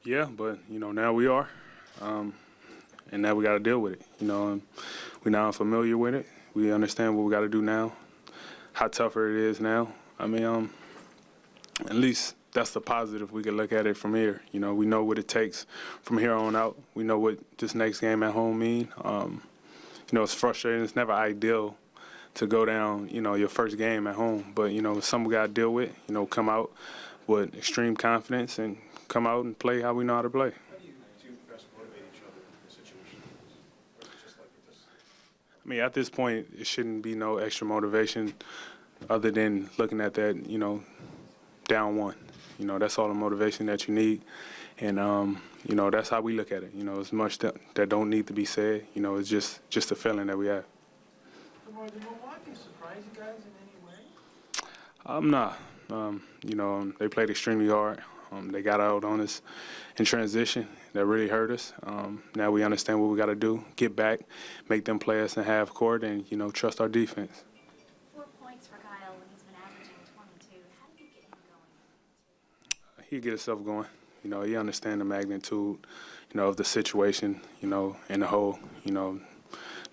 Yeah, but, now we are. And now we got to deal with it. And we're now familiar with it. We understand what we got to do now, how tougher it is now. I mean, at least that's the positive. We can look at it from here. We know what it takes from here on out. We know what this next game at home mean. It's frustrating. It's never ideal to go down, your first game at home. But, it's something we got to deal with, come out with extreme confidence and come out and play how we know how to play. How do you two best motivate each other in situations just like this? I mean, at this point, it shouldn't be no extra motivation other than looking at that, down one. That's all the motivation that you need. And, that's how we look at it. It's much that don't need to be said. It's just a feeling that we have. Did Milwaukee surprise you guys in any way? I'm not. They played extremely hard. They got out on us in transition. That really hurt us. Now we understand what we got to do, get back, make them play us in half court, and, trust our defense. 4 points for Kyle when he's been averaging 22. How did you get him going? He'll get himself going. He understands the magnitude, of the situation, in the whole.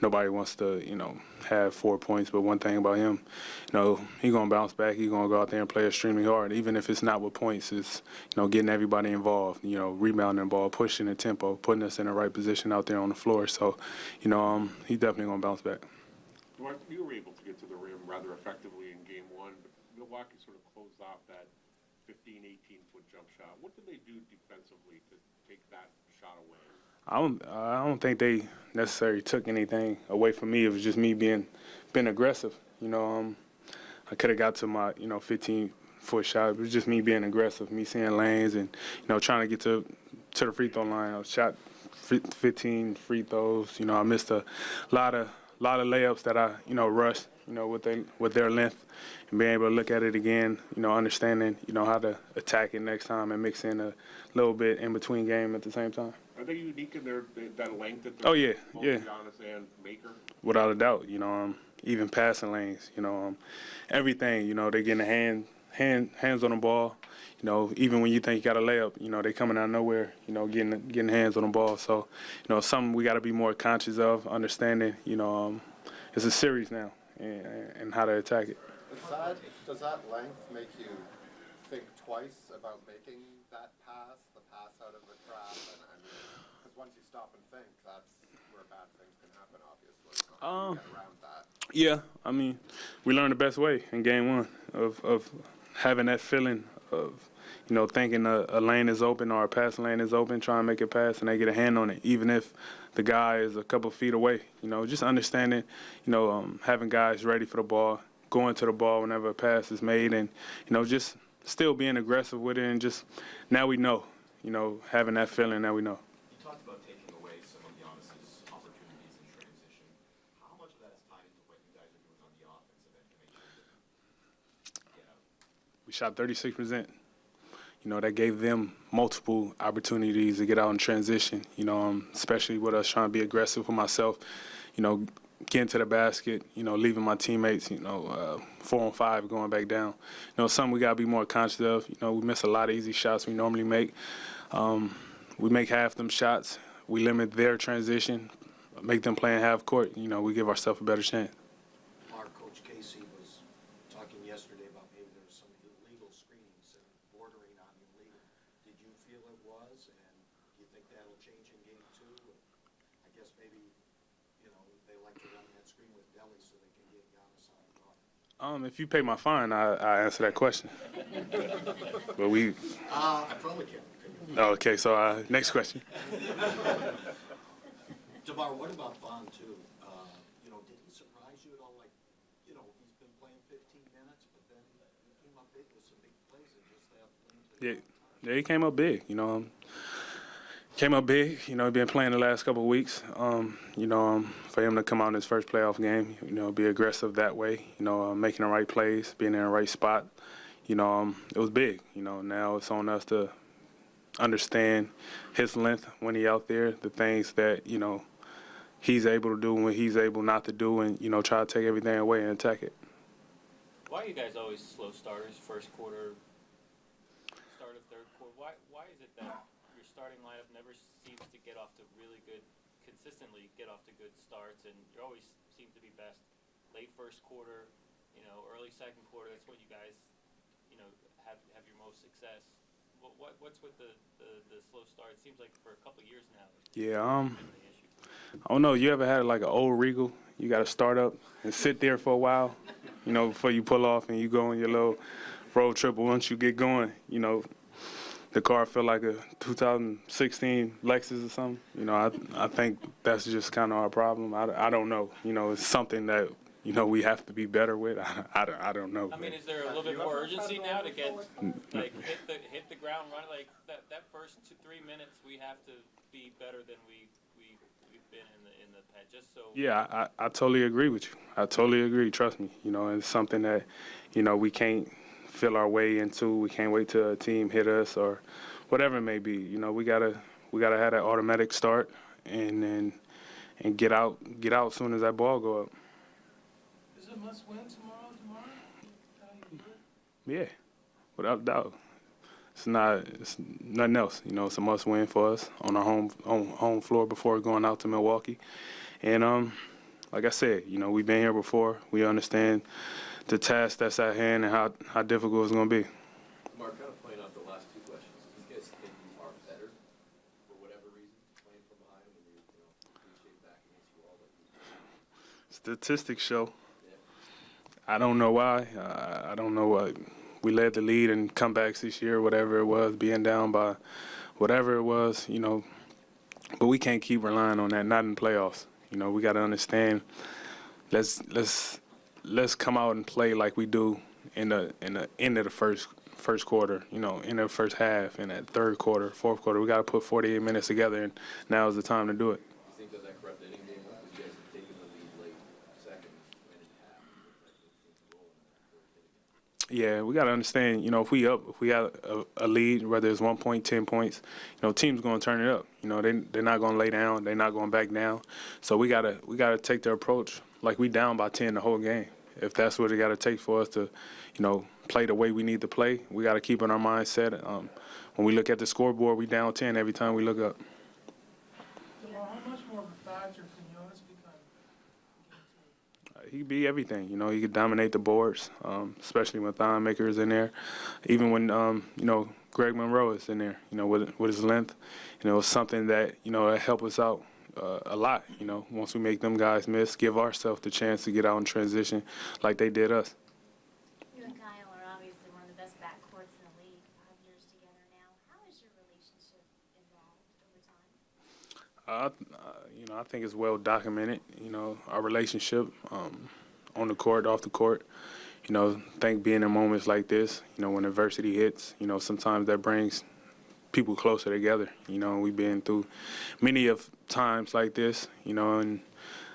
Nobody wants to, have 4 points. But one thing about him, he's going to bounce back. He's going to go out there and play extremely hard. Even if it's not with points, it's, getting everybody involved, rebounding the ball, pushing the tempo, putting us in the right position out there on the floor. So, he's definitely going to bounce back. You were able to get to the rim rather effectively in Game 1, but Milwaukee sort of closed off that 15, 18-foot jump shot. What did they do defensively to take that shot away? I don't think they necessarily took anything away from me. It was just me being aggressive. I could have got to my 15-foot shot. It was just me being aggressive, me seeing lanes and trying to get to the free throw line. I shot 15 free throws. I missed a lot of layups that I rushed. With their length and being able to look at it again. Understanding how to attack it next time and mix in a little bit in between game at the same time. Are they unique in that length that they're yeah. Giannis and Maker? Without a doubt, even passing lanes, everything, they getting hands on the ball, even when you think you got a layup, they coming out of nowhere, getting hands on the ball. So, something we got to be more conscious of, understanding, it's a series now and how to attack it. Does that length make you think twice about making that pass, the pass out of the trap? Because once you stop and think, that's where bad things can happen, obviously. So how do you get around that? Yeah, I mean, we learned the best way in Game 1 of having that feeling of, thinking a lane is open or a pass lane is open, trying to make it pass, and they get a hand on it, even if the guy is a couple feet away. Just understanding, having guys ready for the ball, going to the ball whenever a pass is made, and, just still being aggressive with it, and just now we know, having that feeling, now we know. You talked about taking away some of Giannis's opportunities in transition. How much of that is tied into what you guys are doing on the offensive end to make sure that you get out? We shot 36%. That gave them multiple opportunities to get out in transition, especially with us trying to be aggressive with myself, getting to the basket, leaving my teammates, 4 on 5 going back down. Something we got to be more conscious of. We miss a lot of easy shots we normally make. We make half them shots. We limit their transition, make them play in half court. We give ourselves a better chance. Our coach Casey was talking yesterday about maybe there was some illegal screenings and bordering on illegal. Did you feel it was, and do you think that'll change in Game 2? I guess maybe, they like to run that screen with Delly so they can get Giannis on the block. If you pay my fine, I answer that question. But we. I probably can. Okay, so next question. DeMar, what about Bond too? Did he surprise you at all? Like, he's been playing 15 minutes, but then he came up big with some big plays and just that. Yeah, he came up big. Came up big. Been playing the last couple of weeks. For him to come out in his first playoff game, be aggressive that way. Making the right plays, being in the right spot. It was big. Now it's on us to understand his length when he's out there, the things that, he's able to do and what he's able not to do, and, try to take everything away and attack it. Why are you guys always slow starters, first quarter, start of third quarter? Why is it that you're starting lineup never seems to consistently get off to good starts, and you always seem to be best late first quarter, early second quarter. That's when you guys, have your most success. What's with the slow start? It seems like for a couple of years now. Yeah, Been the issue. I don't know. You ever had like an old Regal? You got to start up and sit there for a while, before you pull off and you go on your little road trip. But once you get going, the car feel like a 2016 Lexus or something. I think that's just kind of our problem. I don't know. It's something that, we have to be better with. I don't know. I mean, is there a little bit more urgency now to get, hit the ground running? Like, that first 2-3 minutes, we have to be better than we've been in the past, just so. Yeah, I totally agree with you. I totally agree. Trust me. It's something that, we can't feel our way into. We can't wait till a team hit us or whatever it may be. We gotta have that automatic start and get out as soon as that ball go up. Is it a must win tomorrow? How you feel? Yeah, without a doubt. It's nothing else. It's a must win for us on our home floor before going out to Milwaukee. And like I said, we've been here before. We understand the task that's at hand and how difficult it's going to be. Mark, kind of playing off the last two questions. Do you guys think you are better for whatever reason playing from behind when you're appreciate back against you all that you Statistics show. I don't know why. I don't know why. We led the lead in comebacks this year, whatever it was, being down by whatever it was, But we can't keep relying on that, not in playoffs. We got to understand. Let's come out and play like we do in the end of the first quarter, in the first half, in that third quarter, fourth quarter. We got to put 48 minutes together, and now is the time to do it. think that corrupted any game one? Because you guys have taken the lead late second, went into half. Yeah, we got to understand, if we got a lead, whether it's 1 point, 10 points, team's going to turn it up. They're not going to lay down. They're not going back down. So we got to take the approach like we down by 10 the whole game. If that's what it got to take for us to, play the way we need to play, we got to keep in our mindset. When we look at the scoreboard, we down 10 every time we look up. Well, how much more of a factor can Jonas become? He could be everything. He could dominate the boards, especially when Thon Maker is in there. Even when, Greg Monroe is in there, with his length. It's something that, that help us out a lot. Once we make them guys miss, give ourselves the chance to get out and transition like they did us. You and Kyle are obviously one of the best backcourts in the league, 5 years together now. How has your relationship evolved over time? I think it's well documented, our relationship on the court, off the court. I think being in moments like this, when adversity hits, sometimes that brings people closer together, and we've been through many of times like this, and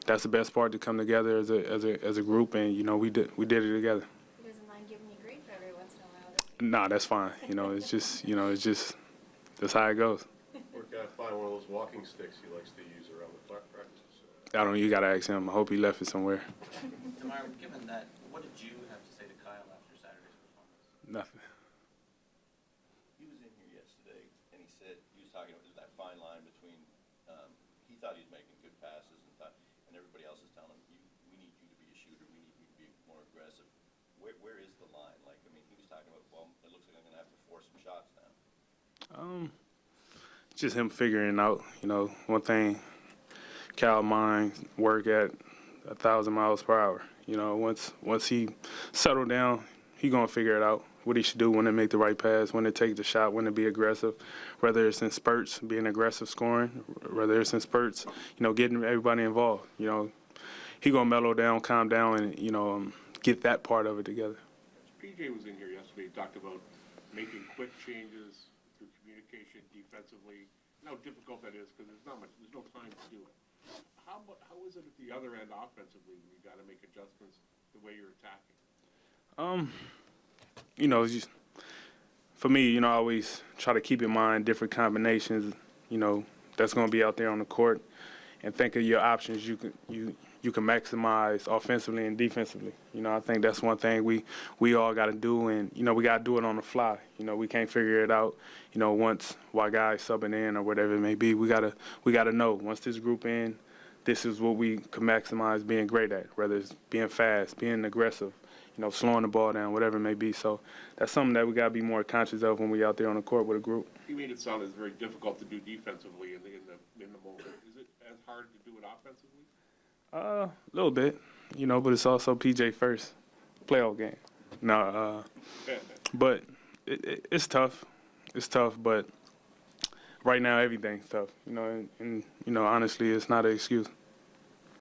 that's the best part, to come together as a group, and, we did it together. He doesn't mind giving you grief every once in a while. Nah, that's fine. It's just that's how it goes. We're gonna find one of those walking sticks he likes to use around the practices. You got to ask him. I hope he left it somewhere. DeMar, given that, what did you have to say to Kyle after Saturday's performance? Nothing. He was in here yesterday, and he said he was talking about that fine line between. He thought he was making good passes, and everybody else is telling him, "We need you to be a shooter. We need you to be more aggressive." Where is the line? He was talking about. Well, it looks like I'm going to have to force some shots now. Just him figuring out. One thing. Cal minds work at 1,000 miles per hour. Once he settled down, he gonna figure it out. What he should do, when to make the right pass, when to take the shot, when to be aggressive, whether it's in spurts, being aggressive scoring, whether it's in spurts, getting everybody involved. He gonna mellow down, calm down, and get that part of it together. PJ was in here yesterday. He talked about making quick changes through communication defensively. How difficult that is, because there's no time to do it. How is it at the other end offensively when you got to make adjustments the way you're attacking? For me, I always try to keep in mind different combinations, that's going to be out there on the court. and think of your options you can maximize offensively and defensively. You know, I think that's one thing we all got to do, and you know, we got to do it on the fly. You know, we can't figure it out. You know, once while guys subbing in or whatever it may be, we gotta know once this group in, this is what we can maximize being great at, whether it's being fast, being aggressive, you know, slowing the ball down, whatever it may be. So that's something that we got to be more conscious of when we out there on the court with a group. You made it sound as very difficult to do defensively in the moment. Is it as hard to do it offensively? A little bit, you know, but it's also PJ first playoff game. No, but it's tough. It's tough, but right now everything's tough, you know, and you know, honestly, it's not an excuse.